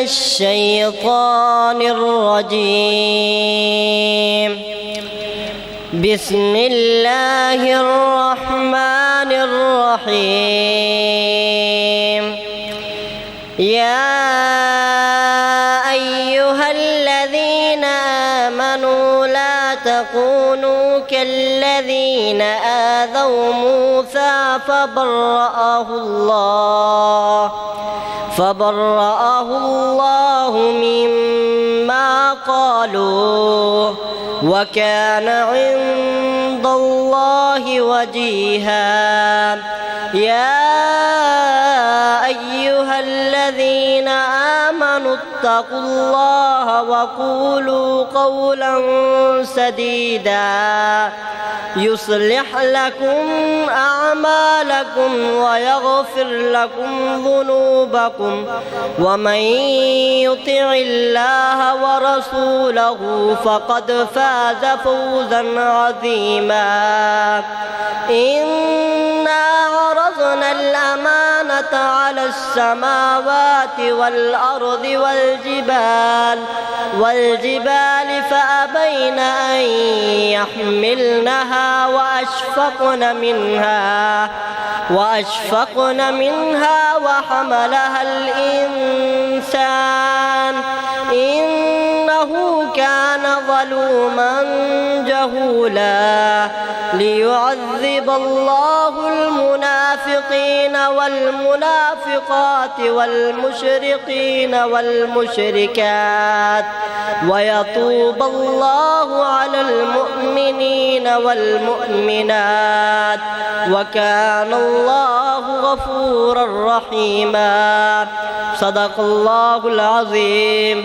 الشيطان الرجيم. بسم الله الرحمن الرحيم. يا أيها الذين آمنوا لا تكونوا كالذين آذوا موسى فبرأه الله مما قالوا وكان عند الله وجيها. يا أيها الذين آمنوا اتقوا الله وقولوا قولا سديدا يصلح لكم أعمالكم ويغفر لكم ذنوبكم، ومن يطع الله ورسوله فقد فاز فوزا عظيما. إنا عرضنا الأمانة على السماوات والأرض والجبال فأبين أن يحملنها وأشفقن منها وحملها الإنسان إنه كان ظلوما جهولا. ليعذب الله المنافقين والمنافقات والمشركين والمشركات ويتوب الله على المؤمنين والمؤمنات وكان الله غفورا رحيما. صدق الله العظيم.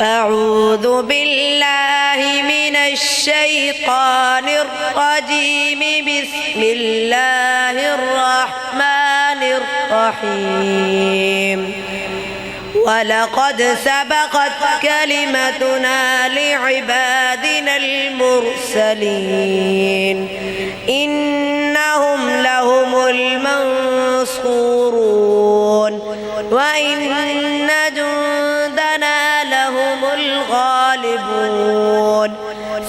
أعوذ بالله من الشيطان الرجيم. بسم الله الرحمن الرحيم. ولقد سبقت كلمتنا لعبادنا المرسلين إنهم لهم المنصورون وإن جندنا لهم الغالبون.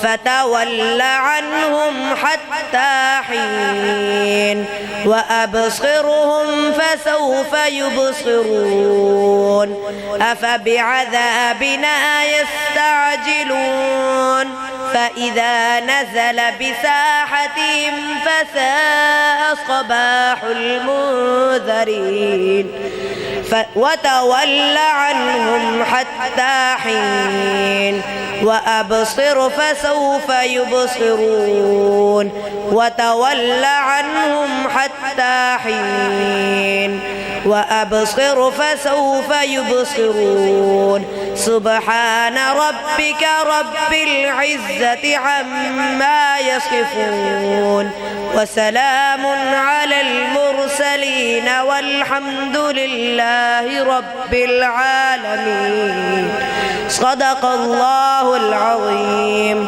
فتول عنهم حتى حين وأبصرهم فسوف يبصرون. أفبعذابنا يستعجلون فإذا نزل بساحتهم فساء صباح المنذرين. وتول عنهم حتى حين وأبصر فسوف يبصرون. وتول عنهم حتى حين وأبصر فسوف يبصرون. سبحان ربك رب العزة عما يصفون وسلام على المرسلين والحمد لله رب العالمين. صدق الله العظيم.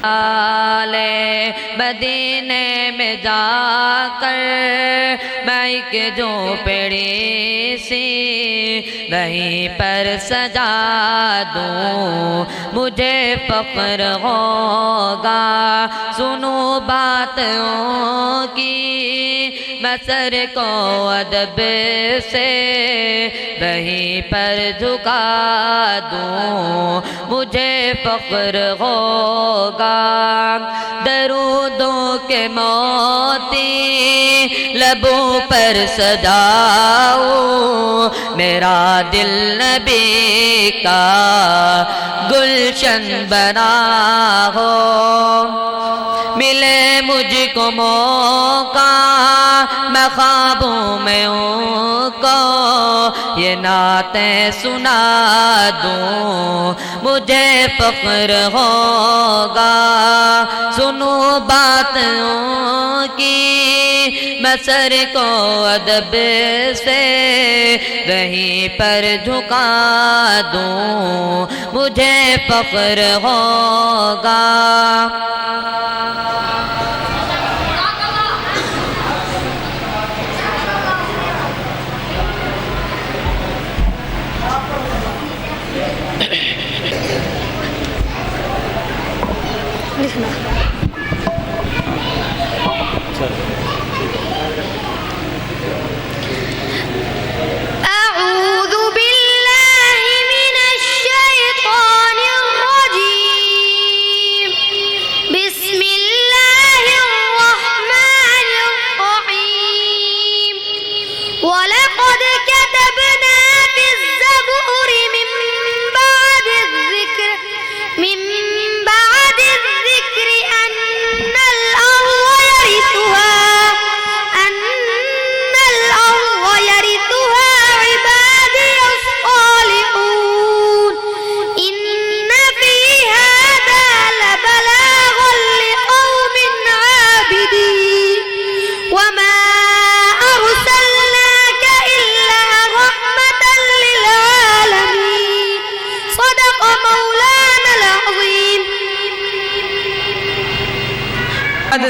آلے مدینے میں جا کر میں ایک جھونپڑی سی وہیں پر سجا دوں مجھے فخر ہوگا سنوں باتوں کی میں سر کو ادب سے وہیں پر جھکا دوں مجھے فخر ہوگا درودوں کے موتی لبوں پر سجاؤں میرا دل نبی کا گلشن بنا ہو ملے مجھ کو موقع میں خوابوں میں ان کو یہ نعتیں سنا دوں مجھے فخر ہوگا سنوں باتوں کی میں سر کو ادب سے وہیں پر جھکا دوں مجھے فخر ہوگا أعوذ بالله من الشيطان الرجيم بسم الله الرحمن الرحيم ولقد كتبنا في الزبور من بعد الذكر أن الأرض يرثها عبادي الصالحون إن في هذا لبلاغا لقوم عابدين وما أرسلناك إلا رحمة للعالمين صدق مولانا العظيم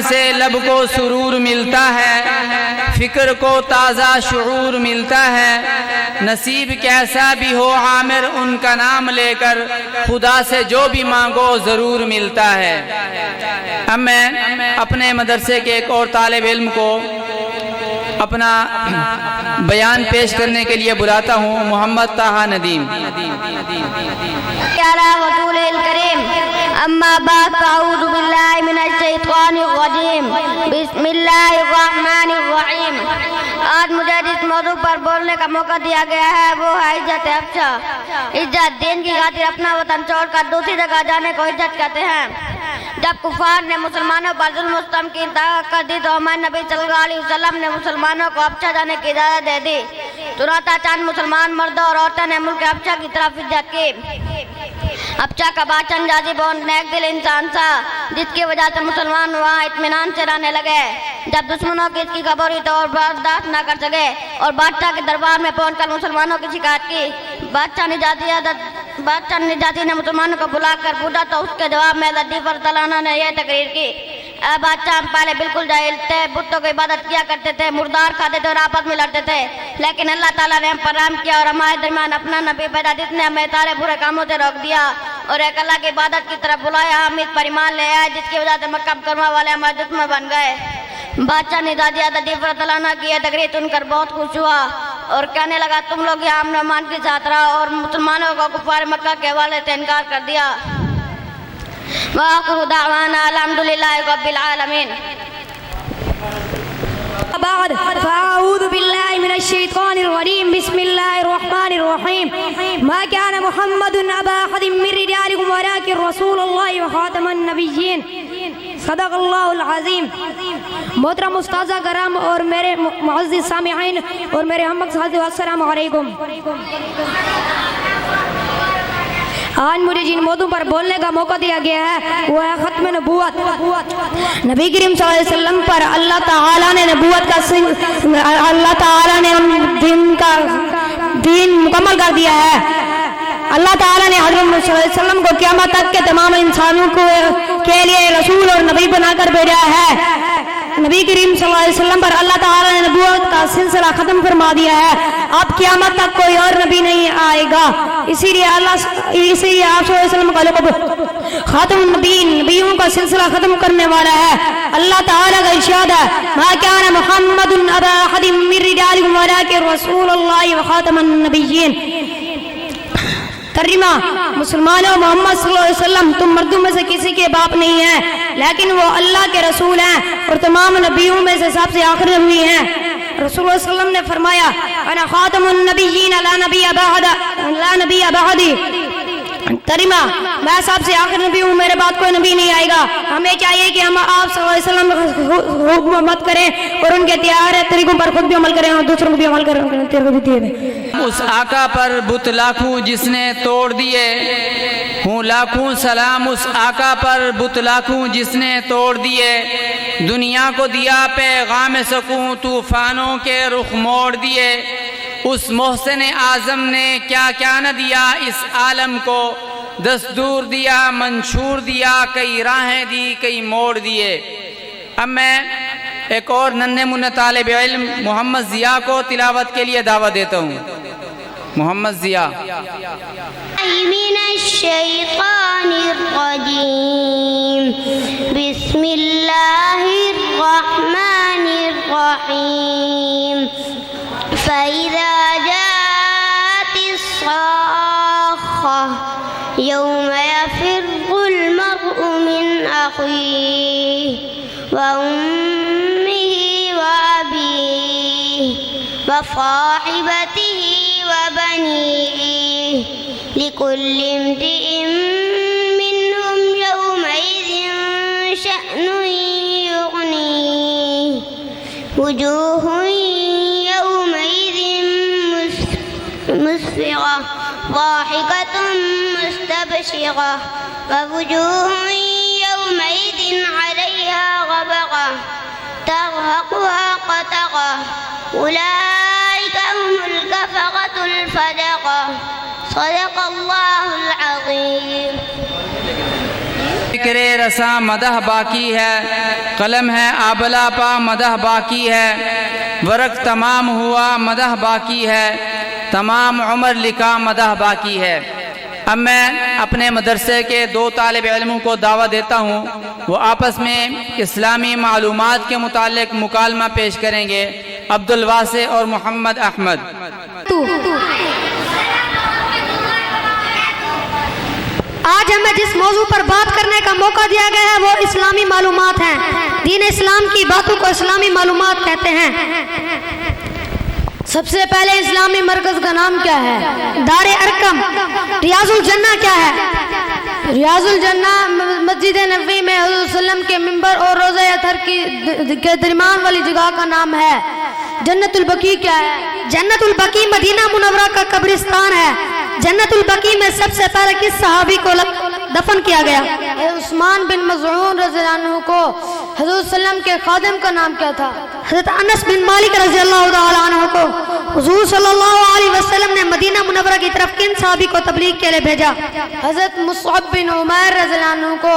سے لب کو سرور ملتا ہے فکر کو تازہ شعور ملتا ہے نصیب کیسا بھی ہو عامر ان کا نام لے کر خدا سے جو بھی مانگو ضرور ملتا ہے اب میں اپنے مدرسے کے ایک اور طالب علم کو اپنا بیان پیش کرنے کے لیے بلاتا ہوں محمد طاہا ندیم اما بعد فاعوذ باللہ من الشیطان الرجیم بسم اللہ الرحمن الرحیم آج مجھے جس موضوع پر بولنے کا موقع دیا گیا ہے وہ ہے عزت افشا عزت دین کی خاطر اپنا وطن چھوڑ کر دوسری جگہ جانے کو عزت کہتے ہیں جب کفار نے مسلمانوں پر ظلم و ستم کی انتہا کر دی تو ہمارے نبی صلی اللہ علیہ وسلم نے مسلمانوں کو ابچا جانے کی اجازت دے دی چنانچہ چند مسلمان مردوں اور عورتوں نے ملک ابچا کی طرف ہجرت کی ابچا کا بادشاہ جازی بون نیک دل انسان تھا جس کی وجہ سے مسلمان وہاں اطمینان سے رہنے لگے جب دشمنوں کی اس کی خبر ہوئی تو اور برداشت نہ کر سکے اور بادشاہ کے دربار میں پہنچ کر مسلمانوں کی شکایت کی بادشاہ نجاتی نے مسلمانوں کو بلا کر پوچھا تو اس کے جواب میں لطیف اللہ عنہ نے یہ تقریر کی اے بادشاہ ہم پہلے بالکل جاہل تھے بتوں کی عبادت کیا کرتے تھے مردار کھاتے تھے اور آپس میں لڑتے تھے لیکن اللہ تعالیٰ نے ہم پر رحم کیا اور ہمارے درمیان اپنا نبی پیدا جس نے ہمیں سارے برے کاموں سے روک دیا اور ایک اللہ کی عبادت کی طرف بلایا ہم اس پر ایمان لے آئے جس کی وجہ سے مکہ مکرمہ والے ہمارے دشمن بن گئے بادشاہ نجاتی لطیف اللہ عنہ کی یہ تقریر سن کر بہت خوش ہوا اور کہنے لگا تم لوگ یہاں امن و امان کے ساتھ رہا اور مسلمانوں کو کفار مکہ کے حوالے سے انکار کر دیا وآخر دعوانا الحمدللہ رب العالمین بعد فأعوذ بالله من الشيطان الرجيم بسم الله الرحمن الرحيم ما كان محمد أبا أحد من رجالكم ولكن رسول الله وخاتم النبيين صدق اللہ العظیم محترم استاذہ کرام اور میرے معزز سامعین اور میرے ہم ساتھیو السلام علیکم آج مجھے جن موضوع پر بولنے کا موقع دیا گیا ہے وہ ہے ختم نبوت نبی کریم صلی اللہ علیہ وسلم پر اللہ تعالیٰ نے نبوت کا اللہ تعالیٰ نے دین مکمل کر دیا ہے اللہ تعالیٰ نے حضرت محمد صلی اللہ علیہ وسلم کو قیامت تک کے تمام انسانوں کو کے لیے رسول اور نبی بنا کر بھیجا ہے۔ نبی کریم صلی اللہ علیہ وسلم پر اللہ تعالیٰ نے نبوت کا سلسلہ ختم فرما دیا ہے، اب قیامت تک کوئی اور نبی نہیں آئے گا، اسی لیے آپ صلی اللہ علیہ وسلم کا لقب خاتم النبیین، نبیوں کا سلسلہ ختم کرنے والا ہے۔ اللہ تعالیٰ کا ارشاد ہے ما کان محمد ابا احد من رجالکم ولکن رسول اللہ وخاتم النبیین۔ ترجمہ، مسلمانوں، محمد صلی اللہ علیہ وسلم تم مردوں میں سے کسی کے باپ نہیں ہیں، لیکن وہ اللہ کے رسول ہیں اور تمام نبیوں میں سے سب سے آخری نبی ہیں۔ رسول اللہ صلی اللہ علیہ وسلم نے فرمایا انا خاتم النبیین لا نبی بعدی۔ ترجمہ، میں سب سے آخر نبی ہوں، میرے بعد کوئی نبی نہیں آئے گا۔ ہمیں چاہیے کہ ہم آپ صلی اللہ علیہ وسلم حکومت کریں اور ان کے تیار طریقوں پر خود بھی عمل کریں اور دوسروں کو بھی عمل کریں۔ اس آقا پر بت لاکھوں جس نے توڑ دیے ہوں لاکھوں سلام، اس آقا پر بت لاکھوں جس نے توڑ دیے، دنیا کو دیا پیغام سکوں، طوفانوں کے رخ موڑ دیے۔ اس محسن اعظم نے کیا کیا نہ دیا اس عالم کو، دستور دیا، منشور دیا، کئی راہیں دی، کئی موڑ دیے۔ اب میں ایک اور ننھے منھے طالب علم محمد ضیاء کو تلاوت کے لیے دعوت دیتا ہوں۔ محمد ضیاء۔ من الشیطان الرجیم، بسم اللہ الرحمن الرحیم، فَإِذَا جَاءَتِ الصَّاخَّةُ يَوْمَ يَفِرُّ الْمَرْءُ مِنْ أَخِيهِ وَأُمِّهِ وَأَبِيهِ وَصَاحِبَتِهِ وَبَنِيهِ لِكُلِّ امْرِئٍ مِّنْهُمْ يَوْمَئِذٍ شَأْنٌ يُغْنِيهِ وُجُوهٌ مسفرة ضاحكة مستبشرة ووجوه يومئذ عليها غبرة ترهقها قترة أولئك هم الكفرة الفجرة صدق الله العظيم۔ ذکر رساں مدح باقی ہے، قلم ہے آبلا پا مدح باقی ہے، ورق تمام ہوا مدح باقی ہے، تمام عمر لکھا مدح باقی ہے۔ اب میں اپنے مدرسے کے 2 طالب علموں کو دعوت دیتا ہوں، وہ آپس میں اسلامی معلومات کے متعلق مکالمہ پیش کریں گے۔ عبدالواسع اور محمد احمد۔ آج ہمیں جس موضوع پر بات کرنے کا موقع دیا گیا ہے وہ اسلامی معلومات ہیں۔ دین اسلام کی باتوں کو اسلامی معلومات کہتے ہیں۔ سب سے پہلے اسلامی مرکز کا نام کیا ہے؟ دار ارقم۔ ریاض الجنہ کیا ہے؟ ریاض الجنہ مسجد نبوی میں حضور صلی اللہ علیہ وسلم کے منبر اور روضہ اطہر کے درمیان والی جگہ کا نام ہے۔ جنت البقیع کیا ہے؟ جنت البقیع مدینہ منورہ کا قبرستان ہے۔ جنت البقیع میں سب سے پہلے کس صحابی کو دفن کیا گیا؟ عثمان بن مظعون رضی اللہ عنہ کو حضور صلی اللہ علیہ وسلم کے خادم کا نام کیا تھا؟ حضرت انس بن مالک رضی اللہ تعالی عنہ کو حضور صلی اللہ علیہ وسلم نے مدینہ منورہ کی طرف کن صحابی کو تبلیغ کے لیے بھیجا؟ حضرت مصعب بن عمیر رضی اللہ عنہ کو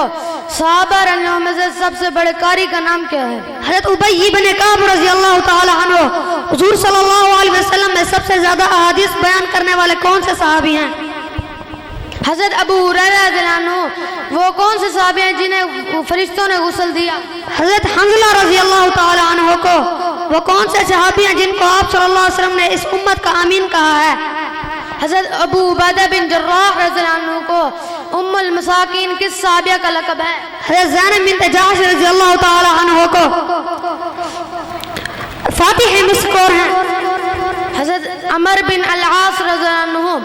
صحابہ رضی اللہ عنہ میں سے سب سے بڑے قاری کا نام کیا ہے؟ حضرت ابی بن کعب رضی اللہ تعالی عنہ حضور صلی اللہ علیہ وسلم میں سب سے زیادہ احادیث بیان کرنے والے کون سے صحابی ہیں؟ حضرت ابو ہریرہ رضی اللہ عنہ وہ کون سے صحابی ہیں جنہیں فرشتوں نے غسل دیا؟ حضرت حنظلہ رضی اللہ تعالی عنہ کو وہ کون سے صحابی ہیں جن کو آپ صلی اللہ علیہ وسلم نے اس امت کا امین کہا ہے؟ حضرت ابو عبیدہ بن جراح رضی اللہ عنہ کو ام المساکین کس صحابیہ کا لقب ہے؟ حضرت زینب بنت جحش رضی اللہ تعالی عنہ کو فاتح مسکور ہیں۔ حضرت عمر بن العاص رضی اللہ عنہ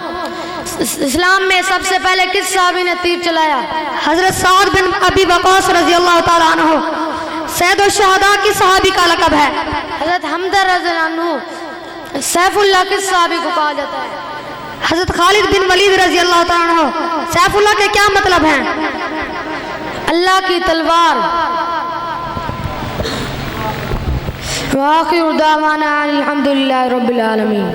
اسلام میں سب سے پہلے کس صحابی نے تیر چلایا؟ حضرت سعد بن ابی وقاص رضی اللہ تعالی عنہ۔ سید الشہداء کس صحابی کا لقب ہے؟ حضرت حمزہ رضی اللہ عنہ۔ سیف اللہ کس صحابی کو کہا جاتا ہے؟ حضرت خالد بن ولید رضی اللہ تعالی عنہ۔ سیف اللہ کے کیا مطلب ہیں؟ اللہ کی تلوار۔ وآخر دعوانا الحمدللہ رب العالمین۔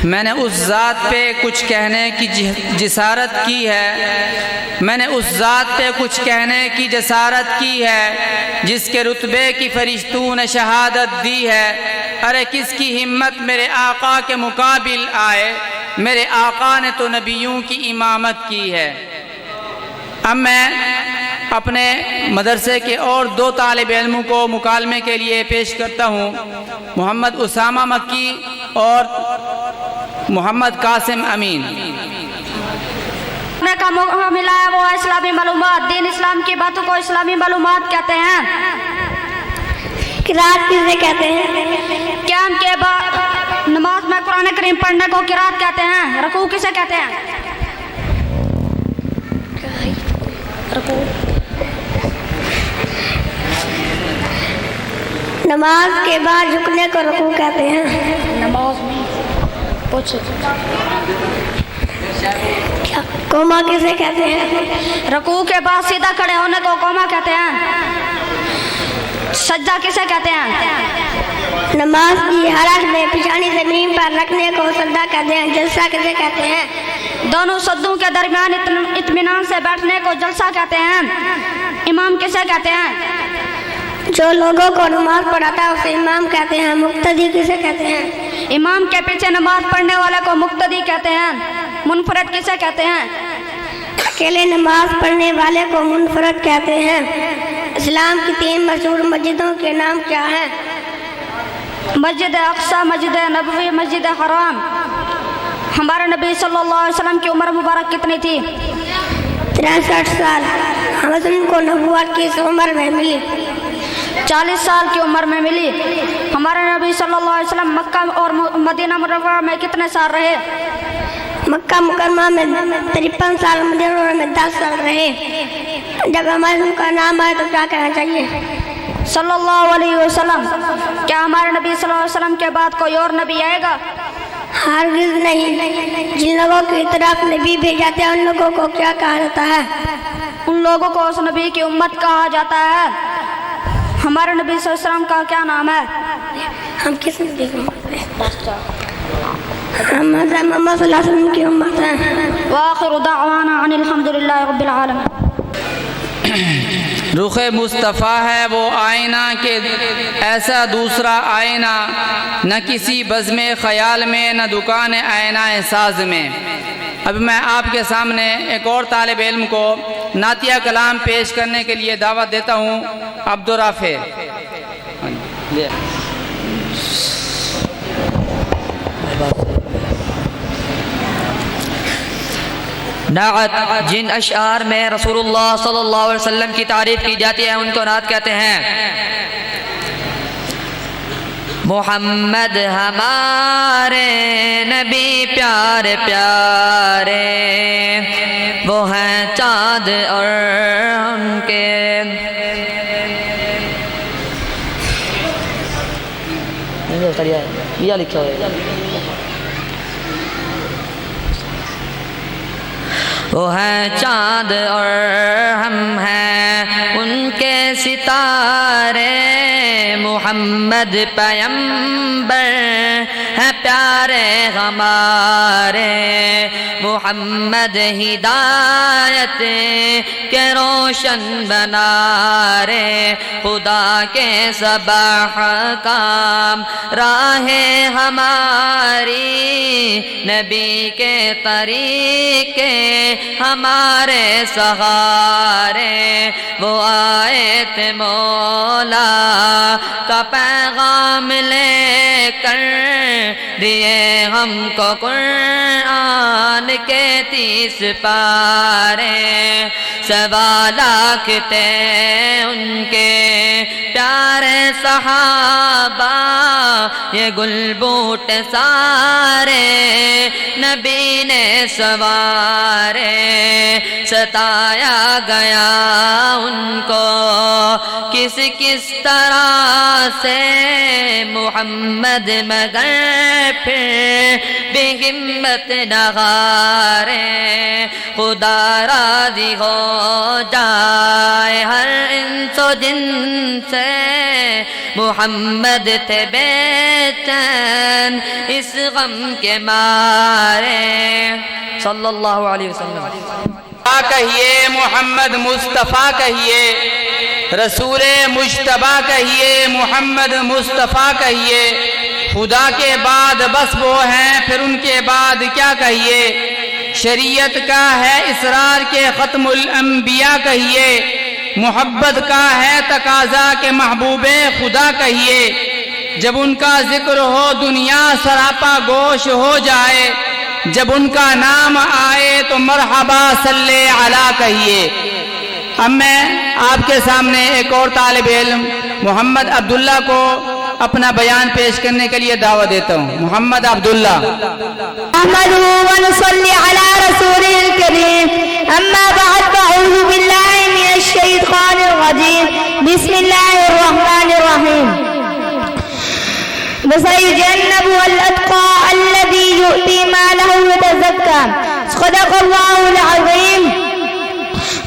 میں نے اس ذات پہ کچھ کہنے کی جسارت کی ہے، میں نے اس ذات پہ کچھ کہنے کی جسارت کی ہے جس کے رتبے کی فرشتوں نے شہادت دی ہے۔ ارے کس کی ہمت میرے آقا کے مقابل آئے، میرے آقا نے تو نبیوں کی امامت کی ہے۔ اب میں اپنے مدرسے کے اور 2 طالب علموں کو مکالمے کے لیے پیش کرتا ہوں، محمد اسامہ مکی اور محمد قاسم امین۔ کا موقع ملا ہے وہ اسلامی معلومات، دین اسلام کی باتوں کو اسلامی معلومات کہتے ہیں۔ قرات کسے کہتے ہیں؟ قیام کے بعد نماز میں قرآن کریم پڑھنے کو قرات کہتے ہیں۔ رکوع کسے کہتے ہیں؟ نماز کے بعد جھکنے کو رکوع کہتے ہیں۔ نماز میں کوما کسے کہتے ہیں؟ رکوع کے بعد سیدھا کھڑے ہونے کو قوما کہتے ہیں۔ سجدہ کسے کہتے ہیں؟ نماز کی حالت میں پیشانی زمین پر رکھنے کو سجدہ کہتے ہیں۔ جلسہ کسے کہتے ہیں؟ دونوں سجدوں کے درمیان اطمینان سے بیٹھنے کو جلسہ کہتے ہیں۔ امام کسے کہتے ہیں؟ جو لوگوں کو نماز پڑھاتا ہے اسے امام کہتے ہیں۔ مقتدی کسے کہتے ہیں؟ امام کے پیچھے نماز پڑھنے والے کو مقتدی کہتے ہیں۔ منفرد کسے کہتے ہیں؟ اکیلے نماز پڑھنے والے کو منفرد کہتے ہیں۔ اسلام کی 3 مشہور مسجدوں کے نام کیا ہیں؟ مسجد اقصی، مسجد نبوی، مسجد حرام۔ ہمارے نبی صلی اللہ علیہ وسلم کی عمر مبارک کتنی تھی؟ 63 سال۔ ہمیں ان کو نبوت کی اس عمر میں ملی؟ 40 سال کی عمر میں ملی۔ ہمارے نبی صلی اللہ علیہ وسلم مکہ اور مدینہ منورہ میں کتنے سال رہے؟ مکہ مکرمہ میں 53 سال، مدینہ میں 10 سال رہے۔ جب ہمارے ان کا نام آئے تو کیا کہنا چاہیے؟ صلی اللہ علیہ وسلم۔ کیا ہمارے نبی صلی اللہ علیہ وسلم کے بعد کوئی اور نبی آئے گا؟ ہرگز نہیں۔ جن لوگوں کی طرف نبی بھیجا جاتے ہیں ان لوگوں کو کیا کہا جاتا ہے؟ ان لوگوں کو اس نبی کی امت کہا جاتا ہے۔ ہمارے نبی صلی اللہ علیہ وسلم کا کیا نام ہے؟ ہم کس نبی کی امت ہیں؟ ہم محمد صلی اللہ علیہ وسلم کی امت ہیں۔ وآخر دعوانا ان الحمدللہ رب العالمین۔ رخ مصطفیٰ ہے وہ آئینہ کہ ایسا دوسرا آئینہ، نہ کسی بزم خیال میں نہ دکان آئینہ ساز میں۔ اب میں آپ کے سامنے ایک اور طالب علم کو نعتیہ کلام پیش کرنے کے لیے دعوت دیتا ہوں، عبدالرافع۔ نعت جن اشعار میں رسول اللہ صلی اللہ علیہ وسلم کی تعریف کی جاتی ہے ان کو نعت کہتے ہیں۔ محمد ہمارے نبی پیارے پیارے، وہ ہیں چاند اور ان کے لکھا ہوئے وہ ہیں چاند اور ہم ہیں ان کے ستارے، محمد پیمبر ہے پیارے ہمارے، محمد ہدایت کے روشن بنارے، خدا کے سبح کام راہ ہماری، نبی کے طریقے ہمارے سہارے، وہ آئے تھے مولا کا پیغام لے کر، دیے ہم کو قرآن کے 30 پارے، 1.25 لاکھ تھے ان کے پیارے صحابہ، یہ گل بوٹ سارے نبی نے سوارے، ستایا گیا ان کو کس کس طرح سے محمد، مگر پھر بھی ہمت نہ ہارے، خدا راضی ہو جائے ہر انس و جن سے، محمد تھے بے چین اس غم کے مارے صلی اللہ علیہ وسلم۔ کہیے محمد مصطفیٰ کہیے، رسول مجتبیٰ کہیے، محمد مصطفیٰ کہیے، خدا کے بعد بس وہ ہیں پھر ان کے بعد کیا کہیے، شریعت کا ہے اسرار کے ختم الانبیاء کہیے، محبت کا ہے تقاضا کے محبوب خدا کہیے، جب ان کا ذکر ہو دنیا سراپا گوش ہو جائے، جب ان کا نام آئے تو مرحبا صلی علی کہیے۔ اب میں آپ کے سامنے ایک اور طالب علم محمد عبداللہ کو اپنا بیان پیش کرنے کے لیے دعوت دیتا ہوں۔ محمد عبداللہ۔ نحمده ونصلي على رسوله الكريم أما بعد فأعوذ بالله من الشيطان الرجيم بسم الله الرحمن الرحيم وسيجنبها الأتقى الذي يؤتي ماله يتزكى صدق الله العظيم۔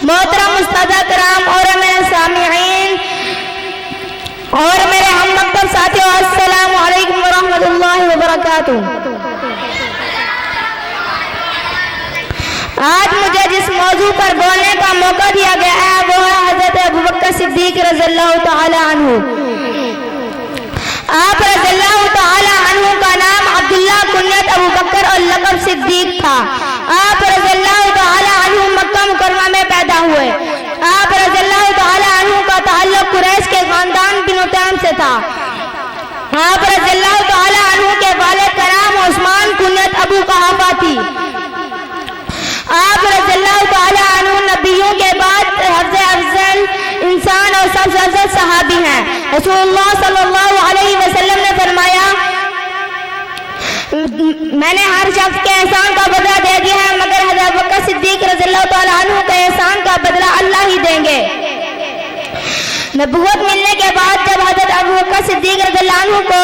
محترم استاد کرام اور میرے سامعین اور میرے ہم مکتب ساتھیوں، السلام علیکم ورحمۃ اللہ وبرکاتہ۔ آج مجھے جس موضوع پر بولنے کا موقع دیا گیا ہے وہ ہے حضرت ابوبکر صدیق رضی اللہ تعالی عنہ۔ آپ رضی اللہ تعالی عنہ کا نام عبداللہ کنیت ابوبکر اور لقب صدیق تھا۔ آپ رضی اللہ تعالی عنہ مکہ مکرمہ میں پیدا ہوئے۔ آپ رضی اللہ تعالی عنہ کا تعلق قریش کے خاندان بنو تیم سے تھا۔ آپ رضی اللہ تعالی عنہ کے والد کا نام عثمان کنیت ابو قحافہ تھی۔ آپ رضی اللہ تعالی عنہ نبیوں کے بعد حفظ افضل انسان اور سب سے افضل صحابی ہیں۔ رسول اللہ صلی اللہ علیہ وسلم نے فرمایا، میں نے ہر شخص کے احسان کا بدلہ دے دیا ہے مگر حضرت ابوبکر صدیق رضی اللہ تعالی عنہ کے احسان کا بدلہ اللہ ہی دیں گے۔ نبوت ملنے کے بعد جب حضرت ابوبکر صدیق رضی اللہ عنہ کو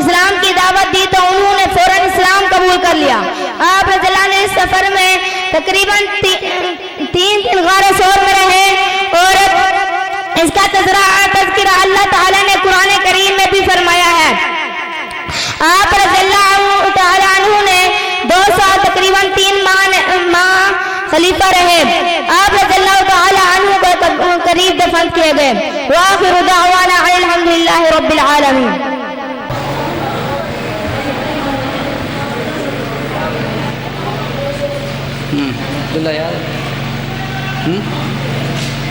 اسلام کی دعوت دی تو انہوں نے فوراً اسلام قبول کر لیا۔ آپ رضی اللہ نے اس سفر میں تقریباً 3 دن غار ثور میں رہے اور اس کا تذکرہ اللہ تعالیٰ نے قرآن کریم میں بھی فرمایا ہے۔ آپ رضی اللہ تعالی عنہ نے 2 سال تقریباً 3 ماہ خلیفہ رہے۔ آپ رضی اللہ تعالی عنہ کو قریب دفن کیے گئے۔ وآخر دعوانا الحمدللہ رب العالمین۔ عبداللہ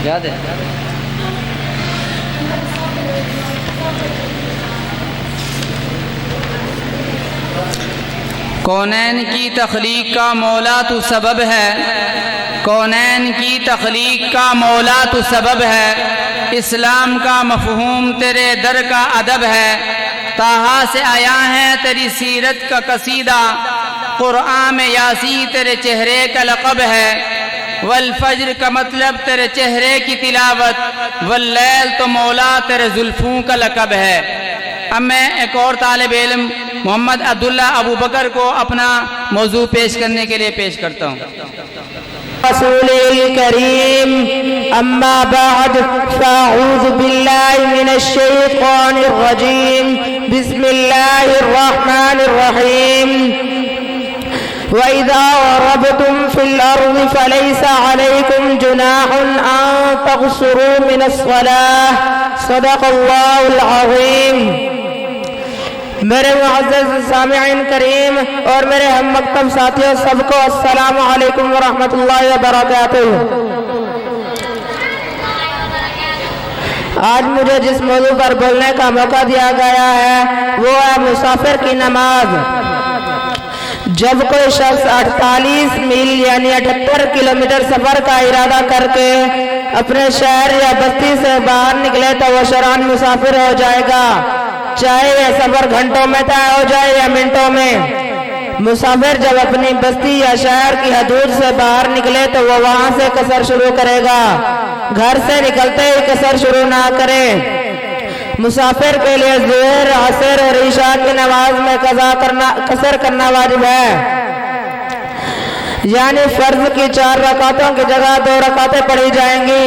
یاد ہے؟ کونین کی تخلیق کا مولا تو سبب ہے، کونین کی تخلیق کا مولا تو سبب ہے، اسلام کا مفہوم تیرے در کا ادب ہے، طٰہٰ سے آیا ہے تیری سیرت کا قصیدہ، قرآن میں یاسین تیرے چہرے کا لقب ہے، والفجر کا مطلب تیرے چہرے کی تلاوت، واللیل تو مولا تیرے زلفوں کا لقب ہے۔ اب میں ایک اور طالب علم محمد عبداللہ ابوبکر کو اپنا موضوع پیش کرنے کے لیے پیش کرتا ہوں۔ رسول الكريم أما بعد فأعوذ بالله من الشيطان الرجيم بسم الله الرحمن الرحيم وإذا ضربتم في الأرض فليس عليكم جناح أن تقصروا من الصلاة صدق الله العظيم۔ میرے معزز سامعین کریم اور میرے ہم مکتب ساتھیوں سب کو السلام علیکم ورحمۃ اللہ وبرکاتہ۔ آج مجھے جس موضوع پر بولنے کا موقع دیا گیا ہے وہ ہے مسافر کی نماز۔ جب کوئی شخص 48 میل یعنی 78 کلومیٹر سفر کا ارادہ کر کے اپنے شہر یا بستی سے باہر نکلے تو وہ شرعاً مسافر ہو جائے گا، چاہے یہ سفر گھنٹوں میں طے ہو جائے یا منٹوں میں۔ مسافر جب اپنی بستی یا شہر کی حدود سے باہر نکلے تو وہ وہاں سے قصر شروع کرے گا، گھر سے نکلتے ہی قصر شروع نہ کرے۔ مسافر کے لیے ظہر، عصر اور عشاء کی نماز میں قصر کرنا واجب ہے، یعنی فرض کی 4 رکعتوں کی جگہ 2 رکعتیں پڑھی جائیں گی۔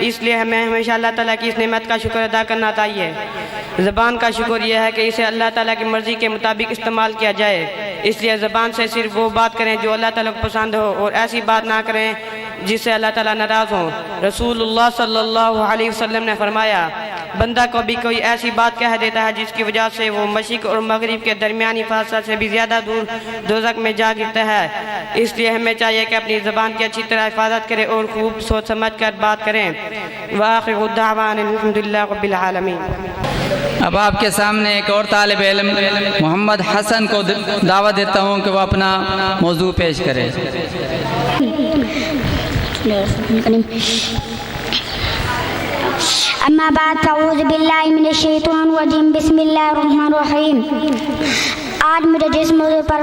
اس لیے ہمیں ہمیشہ اللہ تعالیٰ کی اس نعمت کا شکر ادا کرنا چاہیے۔ زبان کا شکر یہ ہے کہ اسے اللہ تعالیٰ کی مرضی کے مطابق استعمال کیا جائے، اس لیے زبان سے صرف وہ بات کریں جو اللہ تعالیٰ کو پسند ہو، اور ایسی بات نہ کریں جس سے اللہ تعالیٰ ناراض ہو۔ رسول اللہ صلی اللہ علیہ وسلم نے فرمایا، بندہ کو بھی کوئی ایسی بات کہہ دیتا ہے جس کی وجہ سے وہ مشرق اور مغرب کے درمیانی فاصلہ سے بھی زیادہ دور دوزخ میں جا گرتا ہے۔ اس لیے ہمیں چاہیے کہ اپنی زبان کی اچھی طرح حفاظت کریں اور خوب سوچ سمجھ کر بات کریں۔ وآخر دعوانا الحمدللہ رب العالمین۔ اب آپ کے سامنے ایک اور طالب علم محمد حسن کو دعوت دیتا ہوں کہ وہ اپنا موضوع پیش کرے۔ اما بعد فاعوذ باللہ من الشیطان الرجیم بسم اللہ الرحمن الرحیم۔ آج مجھے جس موضوع پر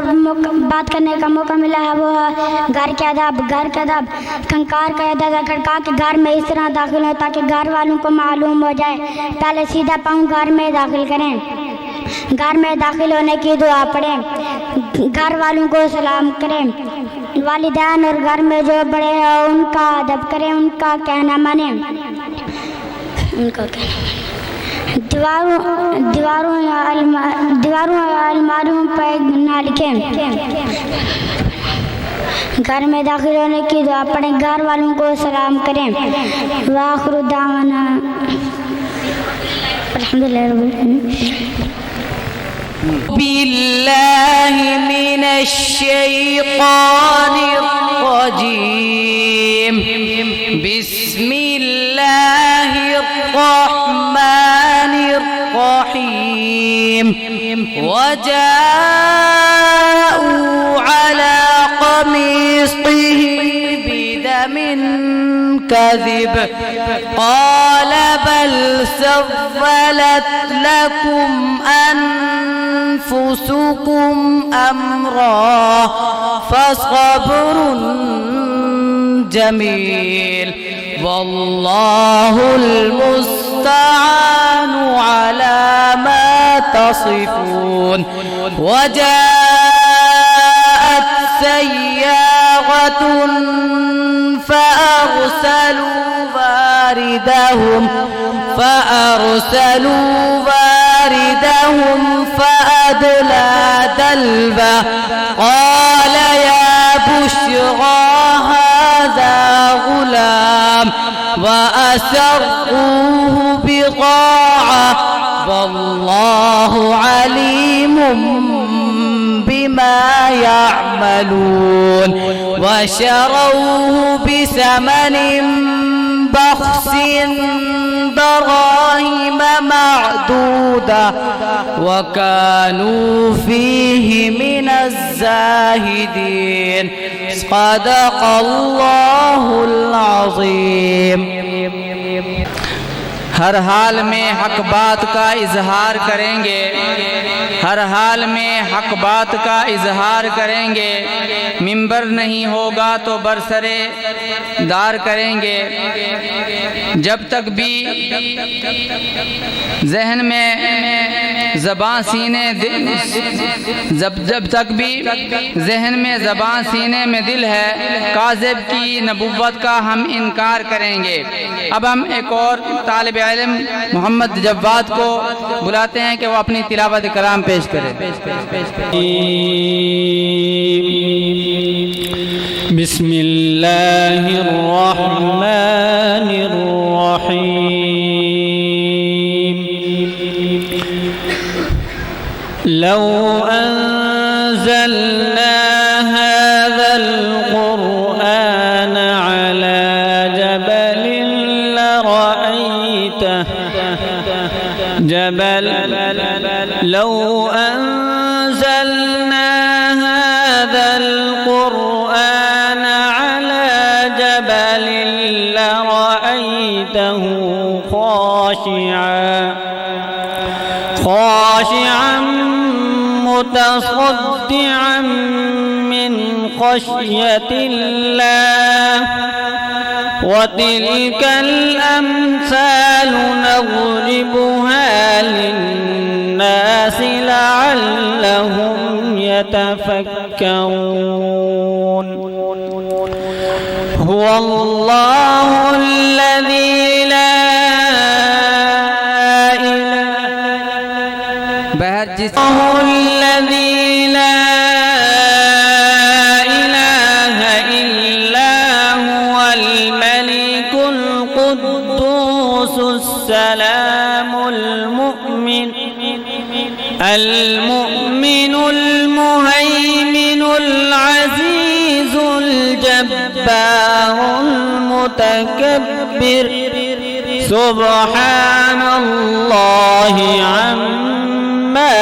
بات کرنے کا موقع ملا ہے وہ ہے گھر کے آداب۔ گھر کے آداب، کھنکار کا دادا کھڑکا کے گھر میں اس طرح داخل ہو تاکہ گھر والوں کو معلوم ہو جائے۔ پہلے سیدھا پاؤں گھر میں داخل کریں، گھر میں داخل ہونے کی دعا پڑھیں، گھر والوں کو سلام کریں، والدین اور گھر میں جو بڑے ہیں ان کا ادب کریں، ان کا کہنا مانیں، دیواروں یا الماریوں پر نہ لکھیں۔ گھر میں داخل ہونے کی دعا پڑھیں، گھر والوں کو سلام کریں۔ وآخر دعوانا الحمدللہ رب العالمین۔ باللہ من الشیطان الرجیم، بسم اللہ الرحمن الرحیم۔ وجاءوا على قميصه بدم كذب قال بل سولت لكم أنفسكم أمرا فصبر جميل والله المستعان على ما تصفون۔ وجاءت سيارة فأرسلوا واردهم فأدلى دلوه قال يا بشرى هذا غلام وأسروه بضاعة والله عليم بما يعملون۔ وشروه بثمن بخس دراهم معدودة وكانوا فيه من الزاهدين۔ صدق الله العظيم۔ ہر حال میں حق بات کا اظہار کریں گے، ہر حال میں حق بات کا اظہار کریں گے، منبر نہیں ہوگا تو برسرے دار کریں گے۔ جب تک بھی ذہن میں زبان سینے جب تک بھی ذہن میں زبان سینے میں دل ہے، کاذب کی نبوت کا ہم انکار کریں گے۔ اب ہم ایک اور طالب علم محمد جواد کو بلاتے ہیں کہ وہ اپنی تلاوت کلام پیش کرے۔ بسم اللہ الرحمن الرحیم۔ لو انزلنا هذا القرآن على جبل لرأيته لو أنزلنا هذا القرآن على جبل لرأيته خاشعا متصدعا من خشية الله وتلك الأمثال نضربها للناس لعلهم يتفكرون۔ هو الله الذي لا الله الذي لا إله إلا هو الملك القدوس السلام المؤمن المهيمن العزيز الجبار المتكبر سبحان الله عما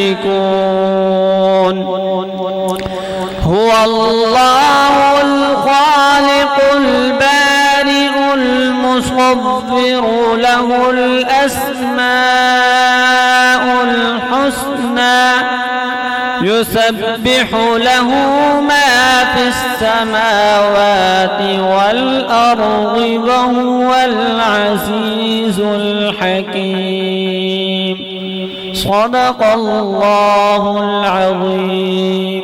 يشركون هو الله الخالق البارئ المصور له الأسماء الحسنى يسبح له ما في السماوات والأرض وهو العزيز الحكيم صدق الله العظيم.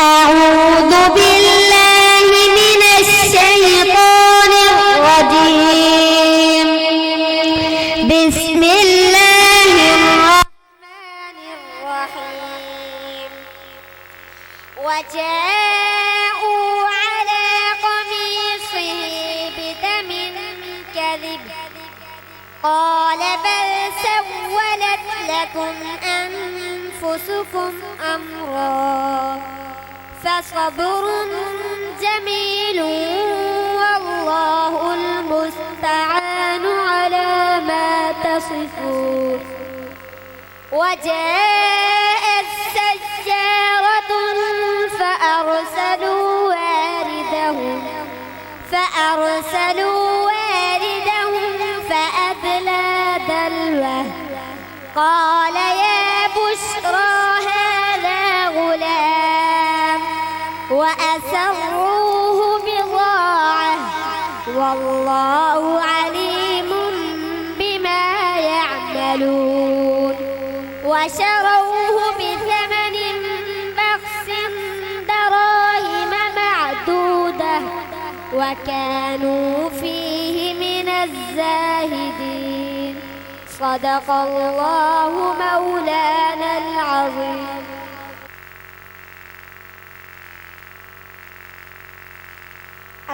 أعوذ بالله من الشيطان الرجيم بسم الله الرحمن الرحيم وجاءوا على قميصه بدم كذب قال بل سولت لكم أنفسكم أمرا فصبر جميل والله المستعان على ما تصفون وجاءت سيارة فأرسلوا واردهم فأدلى دلوه قال يا بشرى هذا غلام وأسروه بضاعة والله عليم بما يعملون وشروه بثمن بخس دراهم معدودة وكانوا فيه من الزاهدين صدق الله مولانا العظيم.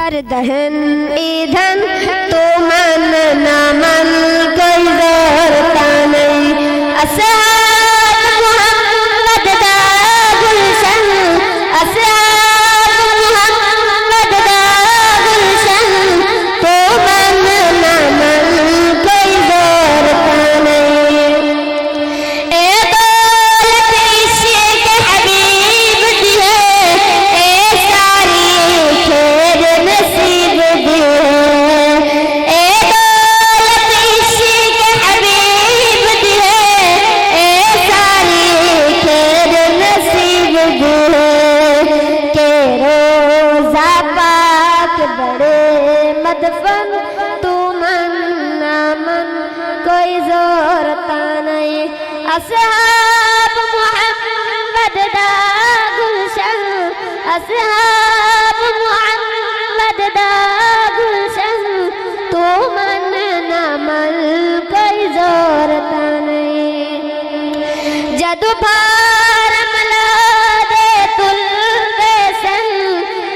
دہن ایدھن تو من نہ من کوئی زورتا نہیں اصحاب محمد دا گلشن اصحاب محمد دا گلشن تو من نہ من کوئی زورتا نہیں اے دولت عشق حبیب دی ہے اے ساری کھیر نصیب دی ہے اے دولت عشق حبیب دی ہے اے ساری کھیر نصیب دی ہے کہ روزہ پاک بڑے مدفن تو من نہ من کوئی زورتا نہیں اصحاب محمد دا گلشن اصحاب محمد دا گلشن تو من نہ من کوئی زورتا نہیں جدو بھار ملاد تلویسن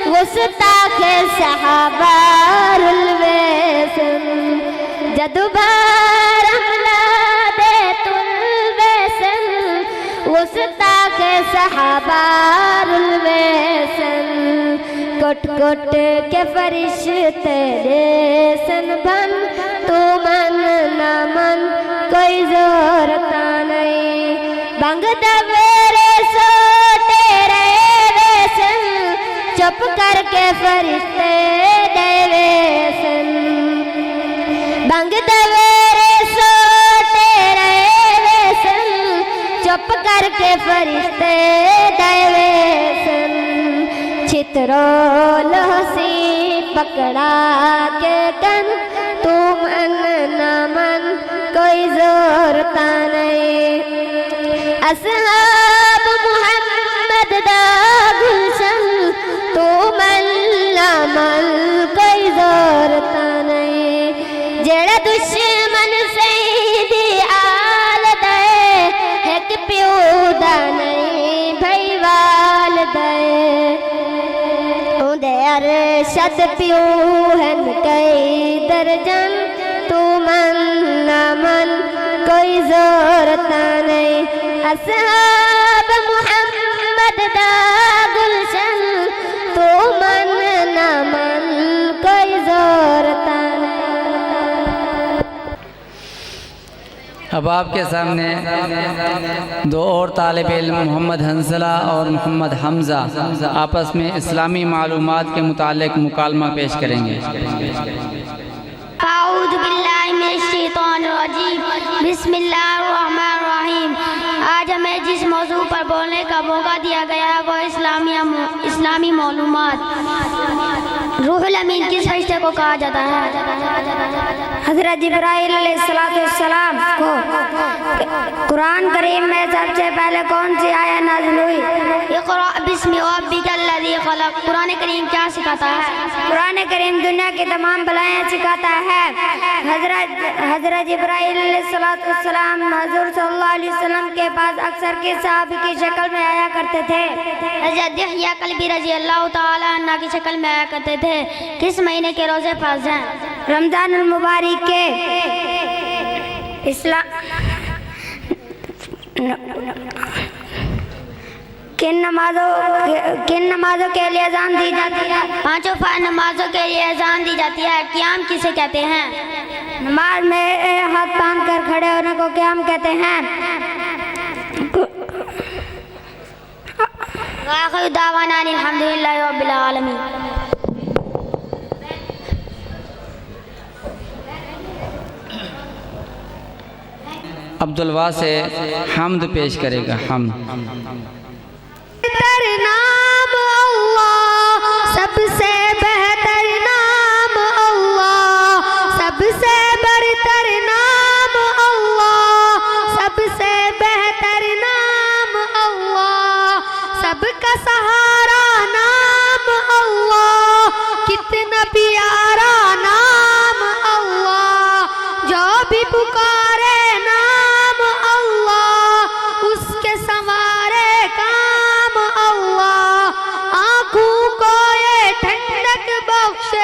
گستاخ صحابہ الویسن جدو بھار ملاد تلویسن گستاخ صحابہ الویسن کٹ کٹ کے فرشتے دیسن بن تو من نہ من کوئی زورتا نہیں بنگ دویرے سو تیرے ویسن چپ کر کے فرشتے دے ویسن بنگ دویرے سو تیرے ویسن چپ کر کے فرشتے دے ویسن چترول حسی پکڑا کے کن تو من نہ من کوئی زورتا نہیں اصحاب محمد دا گلشن تو من نہ من کوئی زورتا نہیں جڑا دشمن سیدی آل دے ایک پیو دا نہیں بھائی وال دے اندے ارشد پیو ہن کئی درجن تو من نہ من کوئی زورتا نہیں اصحاب محمد دا گلشن تو من نہ من کوئی زورتا نہیں اب آپ کے سامنے دو اور طالب علم محمد حنظلہ اور محمد حمزہ آپس میں اسلامی معلومات کے متعلق مکالمہ پیش کریں گے اعوذ باللہ من الشیطان الرجیم بسم اللہ الرحمن الرحیم آج ہمیں جس موضوع پر بولنے کا موقع دیا گیا ہے وہ اسلامی معلومات روح الامین کس فرشتے کو کہا جاتا ہے حضرت جبرائیل علیہ السلام کو قرآن کریم میں سب سے پہلے کون سی آیت نازل ہوئی اقرأ بسم ربک الذی خلق قرآن کریم کیا سکھاتا ہے قرآن کریم دنیا کی تمام بلائیں سکھاتا ہے حضرت جبرائیل علیہ السلام حضور صلی اللہ علیہ وسلم کے پاس اکثر کس صحابی کی شکل میں آیا کرتے تھے حضرت دحیہ کلبی رضی اللہ تعالی عنہ کی شکل میں آیا کرتے تھے کس مہینے کے روزے فرض ہیں رمضان المبارک کے کن نمازوں کے لیے اذان دی جاتی ہے پانچوں نمازوں کے لیے اذان دی جاتی ہے قیام کسے کہتے ہیں نماز میں ہاتھ باندھ کر کھڑے ہونے کو قیام کہتے ہیں وآخر دعوانا ان الحمدللہ رب العالمین عبدالواسع حمد پیش کرے گا حمد بہتر نام اللہ سب سے بہتر نام اللہ سب سے برتر نام اللہ سب سے بہتر نام اللہ سب کا سہارا نام اللہ کتنا پیارا نام اللہ جو بھی پکارے نام اللہ اس کے سوارے کام اللہ آنکھوں کو یہ ٹھنڈک بخشے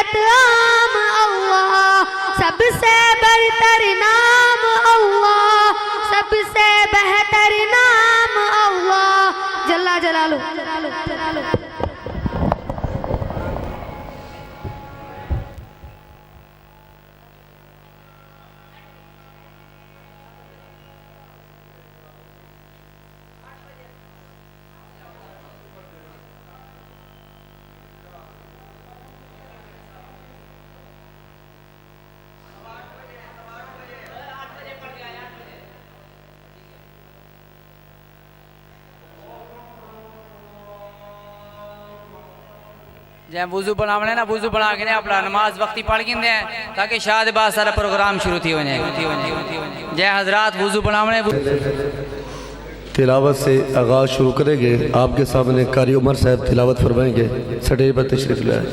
نعمت عام اللہ، سب سے برتر نام اللہ، سب سے بہتر نام اللہ جل جلالہ۔ جب وضو بناونے نا وضو بنا کے اپنا نماز وقتی پڑھ گئے ہیں تاکہ شاید بعد سارا پروگرام شروع تھی ہونے جے حضرات وضو بناونے تلاوت سے آغاز شروع کریں گے۔ آپ کے سامنے قاری عمر صاحب تلاوت فرمائیں گے، سٹیج پر تشریف لائیں۔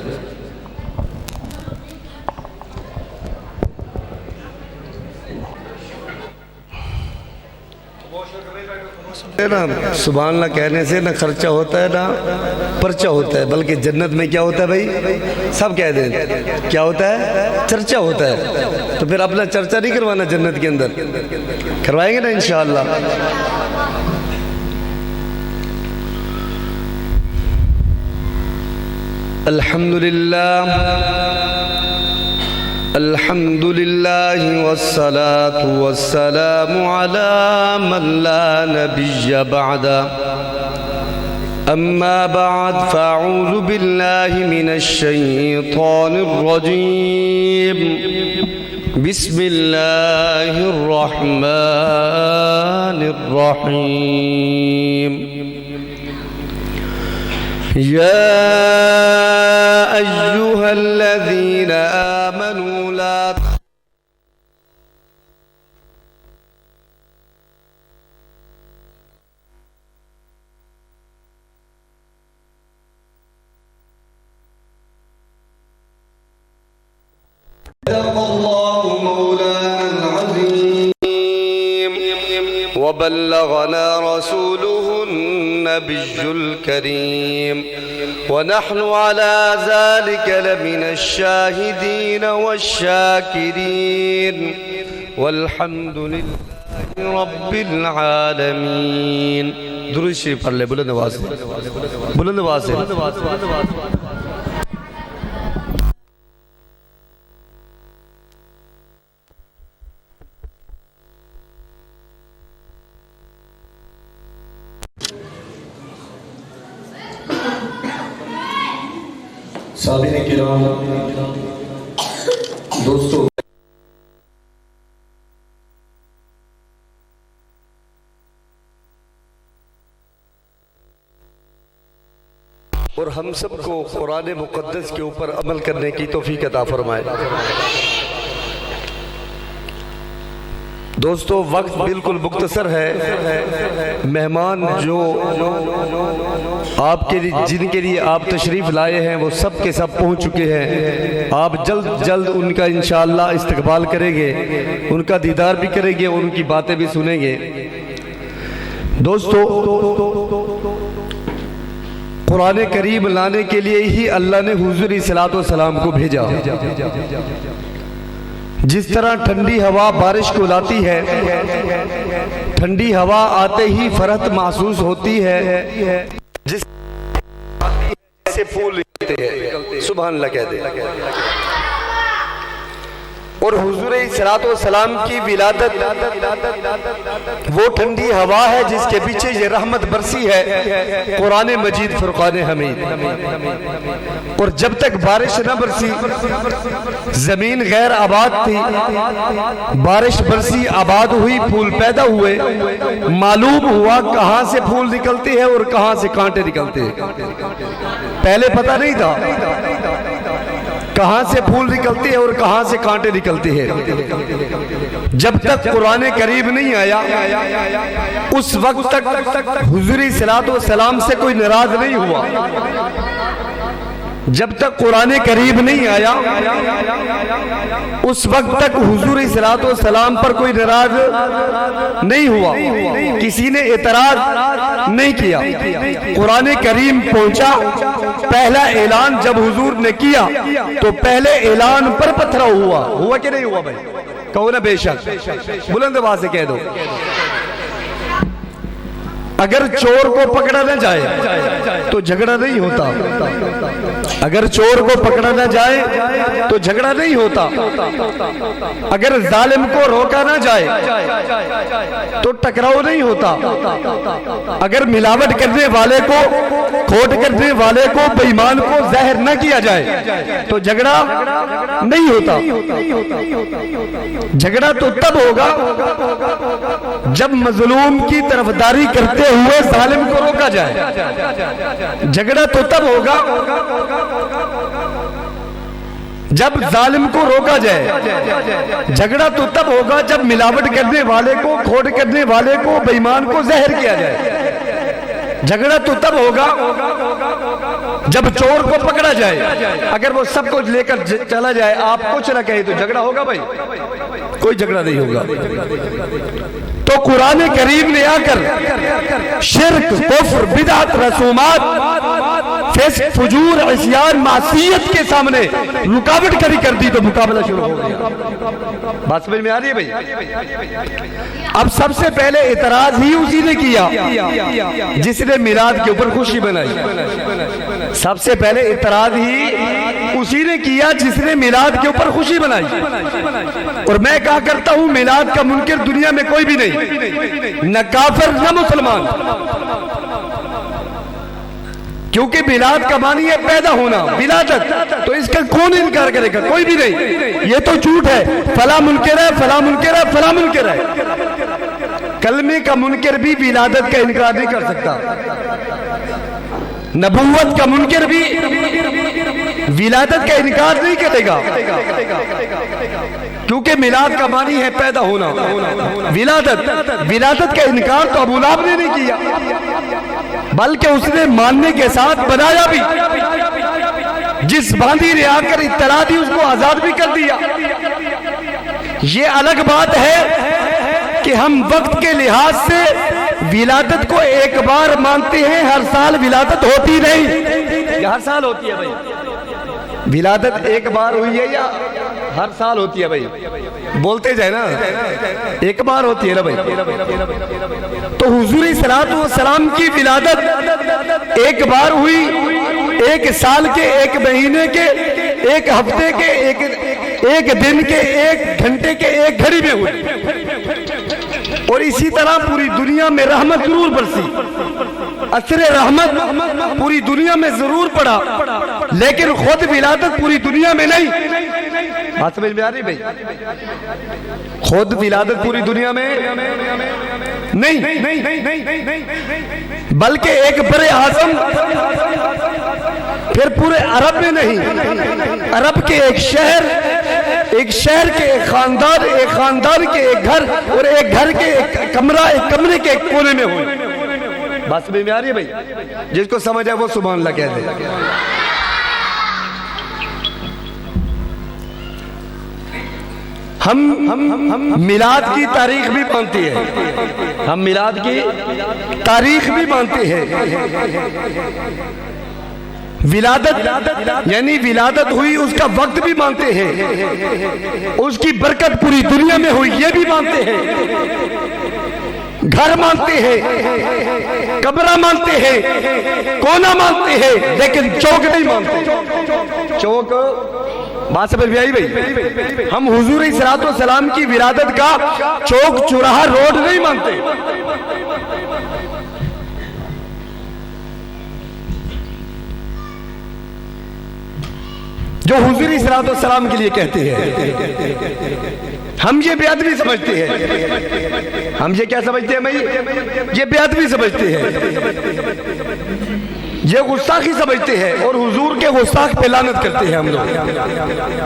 سبحان اللہ کہنے سے نہ خرچہ ہوتا ہے نہ پرچہ ہوتا ہے، بلکہ جنت میں کیا ہوتا ہے بھائی؟ سب کہہ دیں کیا ہوتا ہے؟ چرچہ ہوتا ہے۔ تو پھر اپنا چرچہ نہیں کروانا جنت کے اندر، کروائیں گے نا انشاءاللہ۔ الحمد للہ والصلاة والسلام على من لا نبی بعد اما بعد فاعوذ باللہ من الشیطان الرجیم بسم اللہ الرحمن الرحیم یا ایہا الذین آمنوا لا صدق اللہ مولانا العظیم وبلغنا رسوله النبي الكريم ونحن على ذلك لمن الشاهدين والشاكرين والحمد لله رب العالمين۔ درود شریف پڑھ لے بلند آواز سے، بلند آواز سے۔ سامعین کرام، دوستو، اور ہم سب کو قرآن مقدس کے اوپر عمل کرنے کی توفیق عطا فرمائے۔ دوستو، وقت بالکل مختصر ہے۔ مہمان جو آپ کے لیے جن کے لیے آپ تشریف لائے ہیں وہ سب کے سب پہنچ چکے ہیں۔ آپ جلد ان کا انشاءاللہ استقبال کریں گے، ان کا دیدار بھی کریں گے اور ان کی باتیں بھی سنیں گے۔ دوستو، قرآن کریم لانے کے لیے ہی اللہ نے حضور صلی اللہ علیہ وسلم کو بھیجا۔ جس طرح ٹھنڈی ہوا بارش کو لاتی ہے، ٹھنڈی ہوا آتے ہی فرحت محسوس ہوتی ہے، جس سے پھول نکلتے ہیں، سبحان اللہ کہہ دیں۔ اور حضور صلی اللہ علیہ وسلم کی ولادت وہ ٹھنڈی ہوا ہے جس کے پیچھے یہ رحمت برسی ہے، قرآن مجید فرقان حمید۔ اور جب تک بارش نہ برسی، زمین غیر آباد تھی، بارش برسی، آباد ہوئی، پھول پیدا ہوئے، معلوم ہوا کہاں سے پھول نکلتے ہیں اور کہاں سے کانٹے نکلتے ہیں۔ پہلے پتہ نہیں تھا کہاں سے پھول نکلتے ہیں اور کہاں سے کانٹے نکلتے ہیں۔ جب تک قرآن کریم نہیں آیا اس وقت تک حضور صلی اللہ علیہ وسلم سے کوئی ناراض نہیں ہوا۔ جب تک قرآن کریم نہیں آیا اس وقت تک حضور صلوات و سلام پر کوئی ناراض نہیں ہوا، کسی نے اعتراض نہیں کیا۔ قرآن کریم پہنچا، پہلا اعلان جب حضور نے کیا تو پہلے اعلان پر پتھراؤ ہوا کہ نہیں ہوا بھائی؟ کہو نا بے شک، بلند آواز سے کہہ دو۔ اگر چور کو پکڑا نہ جائے تو جھگڑا نہیں ہوتا، اگر چور کو پکڑا نہ جائے تو جھگڑا نہیں ہوتا، اگر ظالم کو روکا نہ جائے تو ٹکراؤ نہیں ہوتا، اگر ملاوٹ کرنے والے کو، کھوٹ کرنے والے کو، بے ایمان کو زہر نہ کیا جائے تو جھگڑا نہیں ہوتا۔ جھگڑا تو تب ہوگا جب مظلوم کی طرفداری کرتے ہوئے ظالم کو روکا جائے، جھگڑا تو تب ہوگا جب ظالم کو روکا جائے، جھگڑا تو تب ہوگا جب ملاوٹ کرنے والے کو، کھوٹ کرنے والے کو، بے ایمان کو زہر کیا جائے، جھگڑا تو تب ہوگا جب چور کو پکڑا جائے، اگر وہ سب کچھ لے کر چلا جائے، آپ کچھ نہ کہیں تو جھگڑا ہوگا بھائی؟ کوئی جھگڑا نہیں ہوگا۔ تو قرآن کریم نے آ کر شرک، کفر، بدعت، رسومات، فسق، فجور، عصیان، معصیت کے سامنے رکاوٹ کھڑی کر دی تو مقابلہ شروع ہو گیا۔ بات سمجھ میں آ رہی ہے بھائی؟ اب سب سے پہلے اعتراض ہی اسی نے کیا جس نے میلاد کے اوپر خوشی بنائی۔ سب سے پہلے اعتراض ہی اسی نے کیا جس نے میلاد کے اوپر خوشی بنائی۔ اور میں کہا کرتا ہوں میلاد کا منکر دنیا میں کوئی بھی نہیں، نہ کافر نہ مسلمان، کیونکہ میلاد کا معنی ہے پیدا ہونا، ولادت، تو اس کا کون انکار کرے گا؟ کوئی بھی نہیں۔ یہ تو جھوٹ ہے، فلاں منکر ہے، فلاں منکر ہے، فلاں منکر ہے۔ کلمے کا منکر بھی ولادت کا انکار نہیں کر سکتا، نبوت کا منکر بھی ولادت کا انکار نہیں کرے گا، کیونکہ میلاد کا معنی ہے پیدا ہونا، ولادت کا انکار تو ابو لہب نے نہیں کیا، بلکہ اس نے ماننے کے ساتھ بنایا بھی، جس باندھی نے آ کر اطلاع دی اس کو آزاد بھی کر دیا۔ یہ الگ بات ہے کہ ہم وقت کے لحاظ سے ولادت کو ایک بار مانتے ہیں، ہر سال ولادت ہوتی نہیں، یا ہر سال ہوتی ہے بھائی؟ ولادت ایک بار ہوئی ہے یا ہر سال ہوتی ہے بھائی؟ بولتے جائے نا، ایک بار ہوتی ہے نا بھائی؟ تو حضور صلوات و سلام کی ولادت ایک بار ہوئی، ایک سال کے، ایک مہینے کے، ایک ہفتے کے، ایک دن کے، ایک گھنٹے کے، ایک گھڑی میں ہوئی، اور اسی طرح پوری دنیا میں رحمت ضرور برسی، اثر رحمت پوری دنیا میں ضرور پڑا، لیکن خود ولادت پوری دنیا میں نہیں۔ بات سمجھ میں آ رہی بھائی؟ خود ولادت پوری دنیا میں نہیں، بلکہ ایک بر اعظم، پھر پورے عرب میں نہیں، عرب کے ایک شہر کے ایک خاندان، ایک خاندان کے ایک گھر، اور ایک گھر کے ایک کمرہ، ایک کمرے کے ایک کونے میں ہوئی۔ بات سمجھ میں آ رہی ہے بھائی؟ جس کو سمجھ آئے وہ سبحان اللہ کہہ دے۔ ہم میلاد کی تاریخ بھی مانتے ہیں، ہم میلاد کی تاریخ بھی مانتے ہیں، ولادت یعنی ولادت ہوئی اس کا وقت بھی مانتے ہیں، اس کی برکت پوری دنیا میں ہوئی یہ بھی مانتے ہیں، گھر مانتے ہیں، قبرہ مانتے ہیں، کونا مانتے ہیں، لیکن چوک نہیں مانتے۔ چوک بات سمجھ میں آئی بھائی؟ ہم حضور صلوات و سلام کی ولادت کا چوک چوراہا روڈ نہیں مانتے۔ جو حضور صلوات و سلام کے لیے کہتے ہیں، ہم یہ بے ادبی سمجھتے ہیں، ہم یہ کیا سمجھتے ہیں بھائی؟ یہ بے ادبی سمجھتے ہیں، یہ گستاخی سمجھتے ہیں، اور حضور کے گستاخ پہ لعنت کرتے ہیں ہم لوگ۔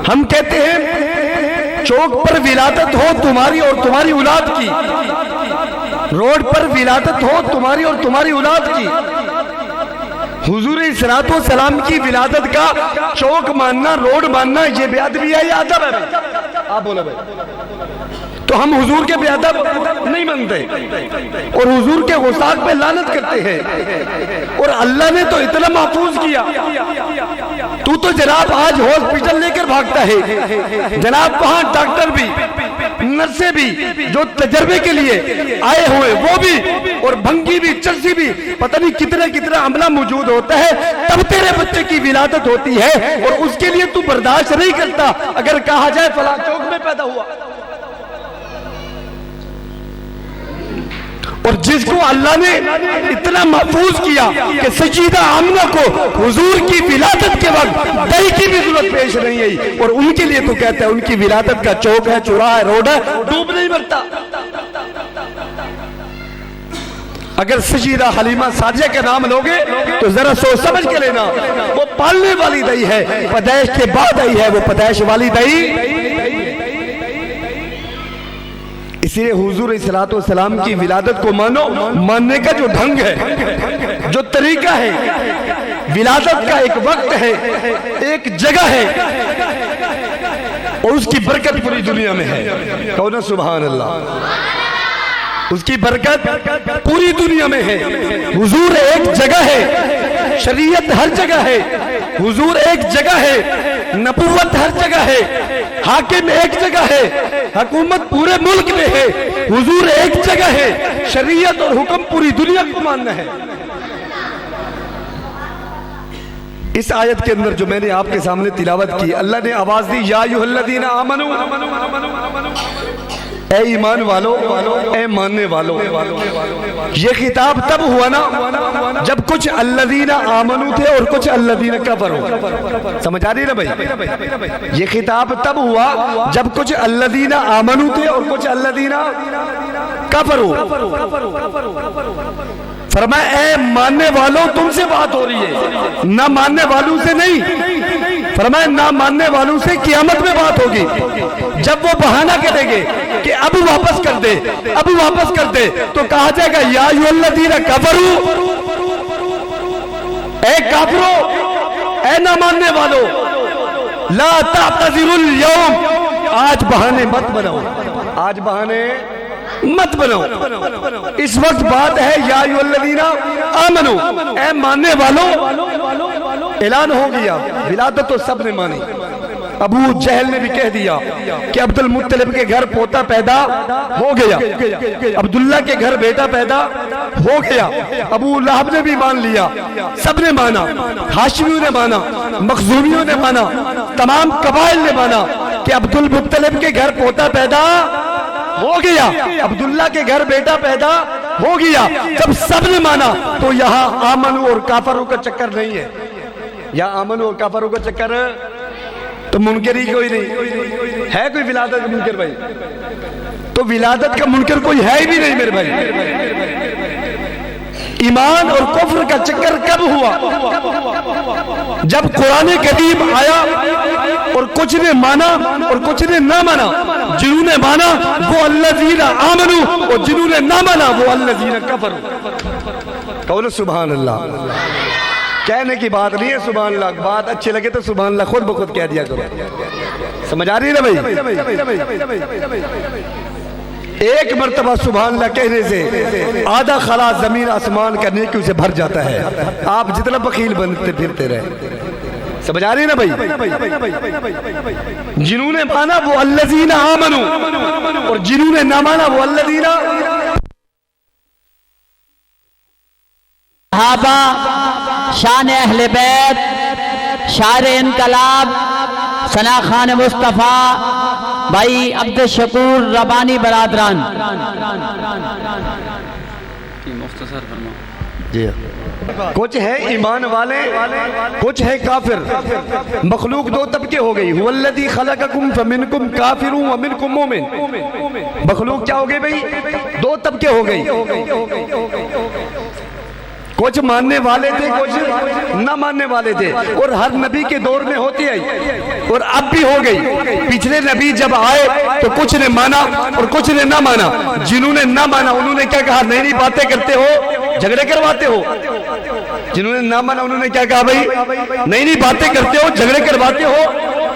ہم کہتے ہیں چوک پر ولادت ہو تمہاری اور تمہاری اولاد کی، روڈ پر ولادت ہو تمہاری اور تمہاری اولاد کی، حضور صلوات و سلام کی ولادت کا چوک ماننا، روڈ ماننا، یہ بے ادبی ہے یا ادب ہے؟ آپ بولو بھائی۔ تو ہم حضور کے بے ادب نہیں مانتے اور حضور کے غساق پہ لعنت کرتے ہیں، اور اللہ نے تو اتنا محفوظ کیا۔ تو جناب آج ہاسپٹل لے کر بھاگتا ہے، جناب وہاں ڈاکٹر بھی، نرسیں بھی جو تجربے کے لیے آئے ہوئے وہ بھی، اور بھنگی بھی، چرسی بھی، پتہ نہیں کتنا عملہ موجود ہوتا ہے، تب تیرے بچے کی ولادت ہوتی ہے اور اس کے لیے تو برداشت نہیں کرتا اگر کہا جائے فلاں چوک میں پیدا ہوا۔ اور جس کو اللہ نے اتنا محفوظ کیا کہ سیدہ آمنہ کو حضور کی ولادت کے وقت دہی کی بھی ضرورت پیش نہیں آئی، اور ان کے لیے تو کہتا ہے ان کی ولادت کا چوک ہے، چوراہا ہے، روڈ ہے، ڈوب نہیں مرتا۔ اگر سیدہ حلیمہ سعدیہ کا نام لوگے تو ذرا سوچ سمجھ کے لینا، وہ پالنے والی دہی ہے، پیدائش کے بعد آئی ہے، وہ پیدائش والی دہی۔ اسی لیے حضور صلوات و سلام کی ولادت کو مانو، ماننے کا جو ڈھنگ ہے، جو طریقہ ہے، ولادت کا ایک وقت ہے، ایک جگہ ہے، اور اس کی برکت پوری دنیا میں ہے۔ کہو نا سبحان اللہ۔ اس کی برکت پوری دنیا میں ہے۔ حضور ایک جگہ ہے، شریعت ہر جگہ ہے، حضور ایک جگہ ہے، نبوت ہر جگہ ہے، حاکم ایک جگہ ہے، حکومت پورے ملک میں ہے، حضور ایک جگہ ہے، شریعت اور حکم پوری دنیا کو ماننا ہے۔ اس آیت کے اندر جو میں نے آپ کے سامنے تلاوت کی، اللہ نے آواز دی، یا ایھا الذین آمنو، اے ایمان والو، اے ماننے والو۔ یہ خطاب تب ہوا نا جب کچھ الذین آمنو تھے اور کچھ الذین کفروا۔ سمجھ آ رہی نا بھائی؟ یہ خطاب تب ہوا جب کچھ الذین آمنو تھے اور کچھ الذین کفروا۔ فرمایا اے ماننے والوں تم سے بات ہو رہی ہے، نہ ماننے والوں سے نہیں۔ فرمایا نہ ماننے والوں سے قیامت میں بات ہوگی، جب وہ بہانہ کریں گے کہ اب واپس کر دے، اب واپس کر دے، تو کہا جائے گا یا ایھا الذین کفروا، اے کافرو، اے نہ ماننے والو، لا تعتذروا اليوم، آج بہانے مت بناؤ، آج بہانے مت بناؤ۔ اس وقت بات ہے یا ایھا الذین آمنو، اے ماننے والو۔ اعلان ہو گیا، ولادت تو سب نے مانی۔ ابو جہل نے بھی کہہ دیا کہ عبد المطلب کے گھر پوتا پیدا ہو گیا، عبداللہ کے گھر بیٹا پیدا ہو گیا۔ ابو لہب نے بھی مان لیا، سب نے مانا، ہاشمیوں نے مانا، مخزومیوں نے مانا، تمام قبائل نے مانا کہ عبد المطلب کے گھر پوتا پیدا ہو گیا، عبداللہ کے گھر بیٹا پیدا ہو گیا۔ جب سب نے مانا تو یہاں آمنو اور کافروں کا چکر نہیں ہے، یہاں آمنو اور کافروں کا چکر تو منکر ہی کوئی نہیں ہے۔ کوئی ولادت کا منکر بھائی؟ تو ولادت کا منکر کوئی ہے ہی بھی نہیں میرے بھائی۔ ایمان اور کفر کا چکر کب ہوا؟ جب قرآن کریم آیا اور کچھ نے مانا اور کچھ نے نہ مانا۔ جنہوں نے مانا وہ الذین آمنو، اور جنہوں نے نہ مانا وہ الذین کفروا۔ کہو نا سبحان اللہ۔ کہنے کی بات نہیں ہے سبحان اللہ، بات اچھی لگے تو سبحان اللہ خود بخود کہہ دیا کرو۔ سمجھ آ رہی ہے نا بھائی؟ ایک مرتبہ سبحان اللہ کہنے سے آدھا خلا زمین آسمان کا نیکیوں سے بھر جاتا ہے۔ آپ جتنا بخیل بنتے پھرتے رہے۔ سمجھ آ رہی ہے نا بھائی؟ جنہوں نے مانا وہ الذین آمنو، اور جنہوں نے نہ مانا وہ الذین۔ صحابہ، شان اہل بیت، شاعر انقلاب ثنا خان مصطفیٰ، بھائی عبد الشکور ربانی برادران، مختصر فرما جی کچھ ہے ایمان والے، کچھ ہے کافر۔ مخلوق دو طبقے ہو گئی، هو الذی خلقکم فمنکم کافر ومنکم مومن۔ مخلوق کیا ہو گئی بھئی؟ دو طبقے ہو گئی، کچھ ماننے والے تھے، کچھ نہ ماننے والے تھے، اور ہر نبی کے دور میں ہوتی آئی اور اب بھی ہو گئی۔ پچھلے نبی جب آئے تو کچھ نے مانا اور کچھ نے نہ مانا۔ جنہوں نے نہ مانا انہوں نے کیا کہا؟ نئی نئی باتیں کرتے ہو، جھگڑے کرواتے ہو۔ جنہوں نے نہ مانا انہوں نے کیا کہا بھائی نئی نئی باتیں کرتے ہو, جھگڑے کرواتے ہو,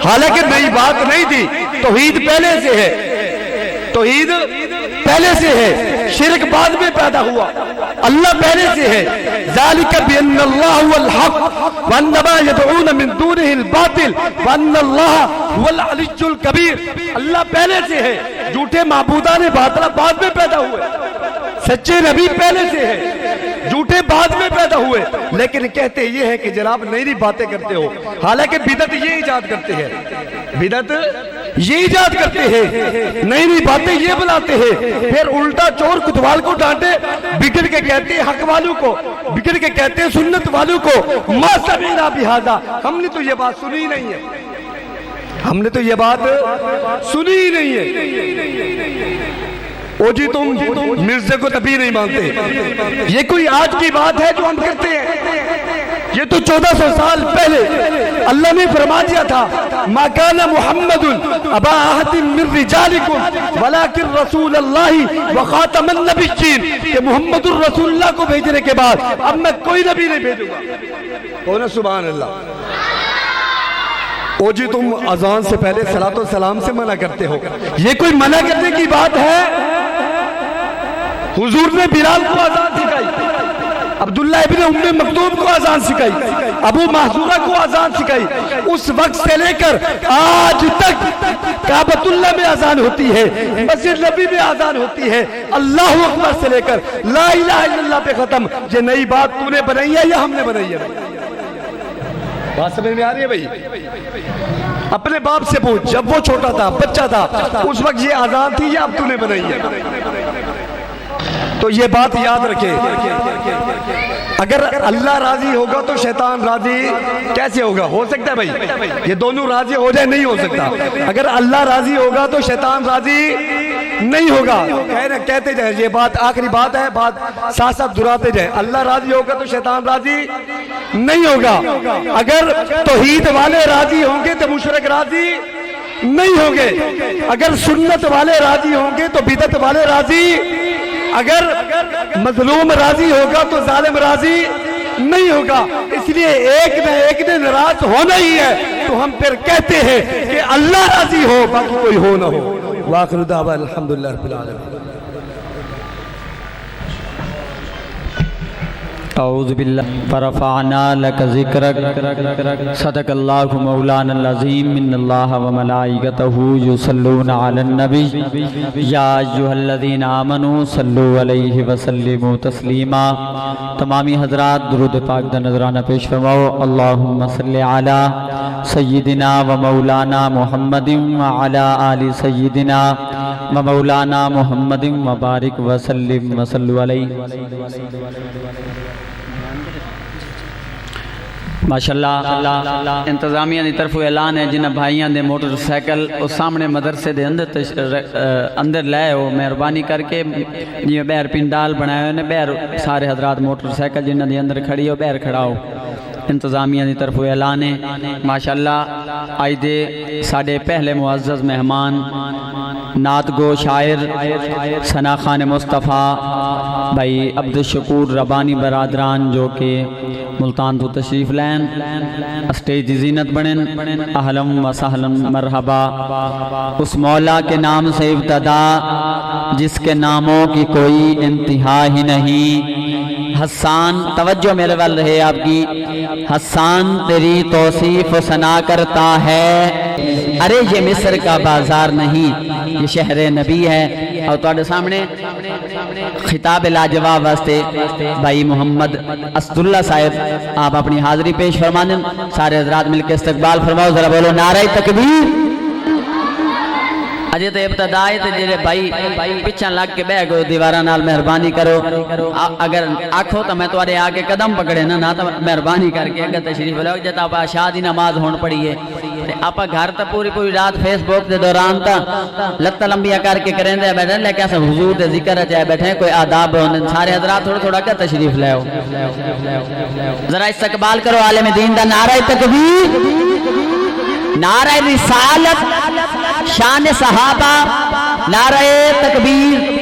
حالانکہ نئی بات نہیں تھی, توحید پہلے سے ہے, توحید پہلے سے ہے, شرک بعد میں پیدا ہوا, اللہ پہلے سے ہے. ذالک بان اللہ هو الحق وان ما يدعون من دونه الباطل وان اللہ هو العلی الکبیر. اللہ پہلے سے ہے, جھوٹے معبودان باطل بعد میں پیدا ہوئے, سچے نبی پہلے سے ہے, جھوٹے بعد میں پیدا ہوئے. لیکن کہتے یہ ہے کہ جناب نئی نئی باتیں کرتے ہو, حالانکہ بدعت یہ ایجاد کرتے ہیں, بدعت یہ ایجاد کرتے ہیں, نئی نئی باتیں یہ بناتے ہیں, پھر الٹا چور کتوال کو ڈانٹے, بگڑ کے کہتے ہیں حق والوں کو, بگڑ کے کہتے ہیں سنت والوں کو ما سمعنا بہذا, ہم نے تو یہ بات سنی ہی نہیں ہے, ہم نے تو یہ بات سنی ہی نہیں ہے. او جی تم مرزے کو نبی نہیں مانتے, یہ کوئی آج کی بات ہے جو ہم کرتے ہیں؟ یہ تو 1400 سال پہلے اللہ نے فرما دیا تھا ما کان محمد ابا احد من رجالکم ولکن رسول اللہ وخاتم النبیین, کہ محمد الرسول اللہ کو بھیجنے کے بعد اب میں کوئی نبی نہیں بھیجوں گا. کون سبحان اللہ. او جی تم اذان سے پہلے صلاۃ و سلام سے منع کرتے ہو, یہ کوئی منع کرنے کی بات ہے؟ حضور نے بلال کو اذان سکھائی, عبداللہ ابن ام مکتوم کو اذان سکھائی, ابو محذورہ کو اذان سکھائی, اس وقت سے لے کر آج تک کعبۃ اللہ میں اذان ہوتی ہے, مسجد نبی میں اذان ہوتی ہے, اللہ اکبر سے لے کر لا الہ الا اللہ پہ ختم. یہ نئی بات تو نے بنائی ہے یا ہم نے بنائی ہے؟ بات سمجھ میں آ رہی ہے بھائی؟ اپنے باپ سے پوچھ, جب وہ چھوٹا تھا, بچہ تھا, اس وقت یہ اذان تھی یا اب تو نے بنائی ہے؟ تو یہ بات یاد رکھے, اگر اللہ راضی ہوگا تو شیطان راضی کیسے ہوگا؟ ہو سکتا ہے بھائی یہ دونوں راضی ہو جائے؟ نہیں ہو سکتا. اگر اللہ راضی ہوگا تو شیطان راضی نہیں ہوگا. کہتے جائیں, یہ بات آخری بات ہے, بات ساتھ ساتھ دہراتے جائیں. اللہ راضی ہوگا تو شیطان راضی نہیں ہوگا. اگر توحید والے راضی ہوں گے تو مشرک راضی نہیں ہوں گے. اگر سنت والے راضی ہوں گے تو بدعت والے راضی, اگر مظلوم راضی ہوگا تو ظالم راضی نہیں ہوگا. اس لیے ایک نہ ایک دن ناراض ہونا ہی ہے, تو ہم پھر کہتے ہیں کہ اللہ راضی ہو, باقی کوئی ہو نہ ہو. وآخر دعوانا الحمدللہ رب العالمین. اعوذ باللہ فرفعنا لک ذکرک صدق اللہ مولانا العظیم ان اللہ وملائکتہ یصلون علی النبی یا ایھا الذین آمنوا صلوا علیہ وسلموا تسلیما. تمامی حضرات درود پاک دا نذرانہ پیش فرماؤ. اللہم صلی علی سیدنا و مولانا محمد وعلی آل سیدنا و مولانا محمد وبارک وسلم وصلوا علیہ. ماشاءاللہ انتظامیہ دی طرف اعلان ہے جنہ بھائیاں دے موٹر سائیکل اس سامنے مدرسے دے اندر لائے ہو, مہربانی کر کے جی بہر پنڈال بنائے ہوئے نے, بہر سارے حضرات موٹر سائیکل جنہ دے اندر کھڑی ہو بہر کھڑا ہو. انتظامیہ دی طرف اعلان ہے. ماشاءاللہ آج دے ساڑھے پہلے معزز مہمان نعت گو شاعر ثنا خان مصطفیٰ بھائی عبدالشکور ربانی برادران جو کہ ملتان تو تشریف لین, اسٹیج زینت بنن, اہلم و سہلم مرحبا. اس مولا کے نام سے ابتدا جس کے ناموں کی کوئی انتہا ہی نہیں. حسان, توجہ میرے وال رہے آپ کی, حسان تیری توصیف و ثنا کرتا ہے. ارے یہ مصر کا بازار نہیں, یہ شہر نبی ہے. اور تواڈے سامنے خطاب لاجواب واسطے بھائی محمد اسداللہ صاحب آپ اپنی حاضری پیش فرمانن. سارے حضرات مل کے استقبال فرماؤ, ذرا بولو نعرہ تکبیر. اجے تے ابتدائی تے جڑے بھائی پچھاں لگ کے بہ گئے دیواراں نال مہربانی کرو. اگر آکھو تو میں تواڈے آ کے قدم پکڑے نہ تو مہربانی کر کے اگر تشریف لو. جتا آپ عشاء دی نماز ہون پڑی ہے, آپ گھر تا پوری رات فیس بک دے دوران تا لتا لمبیا کر کے کریں دے بیٹھے, لیکن ایسا حضور دے ذکر چاہے بیٹھے, کوئی آداب ہونے. سارے حضرات تھوڑا کر تشریف لے ہو, ذرا استقبال کرو عالم دین دا. نعرہ تکبیر, نعرہ رسالت, شان صحابہ, نعرہ تکبیر.